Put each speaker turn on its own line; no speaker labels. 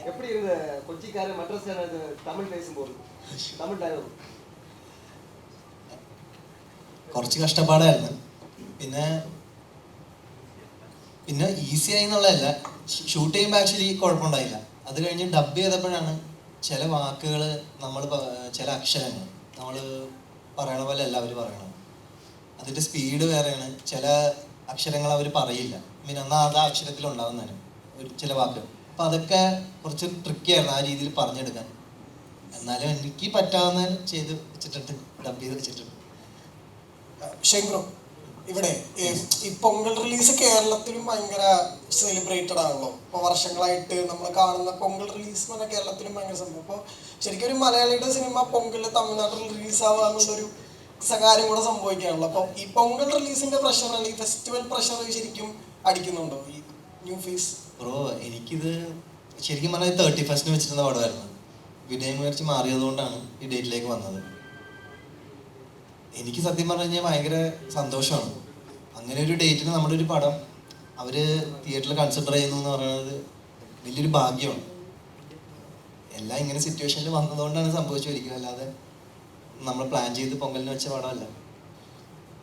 எப்படி இருந்த கொச்சிக்காரன் மட்ரஸ்காரன் தமிழ் பேசும்போது தமிழ் ഡയലോഗ്?
കുറച്ച് കഷ്ടപ്പാടായിരുന്നു. പിന്നെ പിന്നെ ഈസി ആയി എന്നുള്ളതല്ല, ഷൂട്ട് ചെയ്യുമ്പോൾ ആക്ച്വലി കുഴപ്പമുണ്ടായില്ല. അത് കഴിഞ്ഞ് ഡബ് ചെയ്തപ്പോഴാണ് ചില വാക്കുകൾ ചില അക്ഷരങ്ങൾ നമ്മൾ പറയണ പോലെ അല്ല അവർ പറയണം. അതിൻ്റെ സ്പീഡ് വേറെയാണ്. ചില അക്ഷരങ്ങൾ അവർ പറയില്ല, എന്നാൽ അത് ആ അക്ഷരത്തിലുണ്ടാവുന്നതാണ് ചില വാക്കുകൾ. അപ്പം അതൊക്കെ കുറച്ച് ട്രിക്കിയായിരുന്നു ആ രീതിയിൽ പറഞ്ഞെടുക്കാൻ. എന്നാലും എനിക്ക് പറ്റാവുന്ന ചെയ്ത് വെച്ചിട്ടുണ്ട്, ഡബ് ചെയ്ത് വെച്ചിട്ടുണ്ട്.
ഷെയ്ബ്രോ, ഇവിടെ ഈ പൊങ്കൽ റിലീസ് കേരളത്തിലും ഭയങ്കര സെലിബ്രേറ്റഡ് ആണല്ലോ. ഇപ്പോൾ വർഷങ്ങളായിട്ട് നമ്മൾ കാണുന്ന പൊങ്കൽ റിലീസ് എന്ന് പറഞ്ഞാൽ കേരളത്തിലും ഭയങ്കര സംഭവം. അപ്പോൾ ശരിക്കും ഒരു മലയാളിയുടെ സിനിമ പൊങ്കൽ തമിഴ്നാട്ടിൽ റിലീസ് ആവുക എന്നുള്ളൊരു കാര്യം കൂടെ സംഭവിക്കുകയാണല്ലോ. അപ്പോൾ ഈ പൊങ്കൽ റിലീസിന്റെ പ്രഷർ അല്ലെങ്കിൽ ഫെസ്റ്റിവൽ പ്രഷർ ശരിക്കും അടിക്കുന്നുണ്ടോ ഈ ന്യൂ ഫേസ്?
ബ്രോ, എനിക്കിത് ശരിക്കും പറഞ്ഞാൽ 31st വെച്ചിരുന്ന പടമായിരുന്നു. വിടയമുയർച്ചി മാറിയതുകൊണ്ടാണ് ഈ ഡേറ്റിലേക്ക് വന്നത്. എനിക്ക് സത്യം പറഞ്ഞു കഴിഞ്ഞാൽ ഭയങ്കര സന്തോഷമാണ്. അങ്ങനെ ഒരു ഡേറ്റിന് നമ്മുടെ ഒരു പടം അവർ തിയേറ്ററിൽ കൺസിഡർ ചെയ്യുന്നു എന്ന് പറയുന്നത് വലിയൊരു ഭാഗ്യമാണ്. എല്ലാം ഇങ്ങനെ സിറ്റുവേഷനിൽ വന്നതുകൊണ്ടാണ് സംഭവിച്ചു വരിക, അല്ലാതെ നമ്മൾ പ്ലാൻ ചെയ്ത് പൊങ്കലിന് വെച്ച പടമല്ല.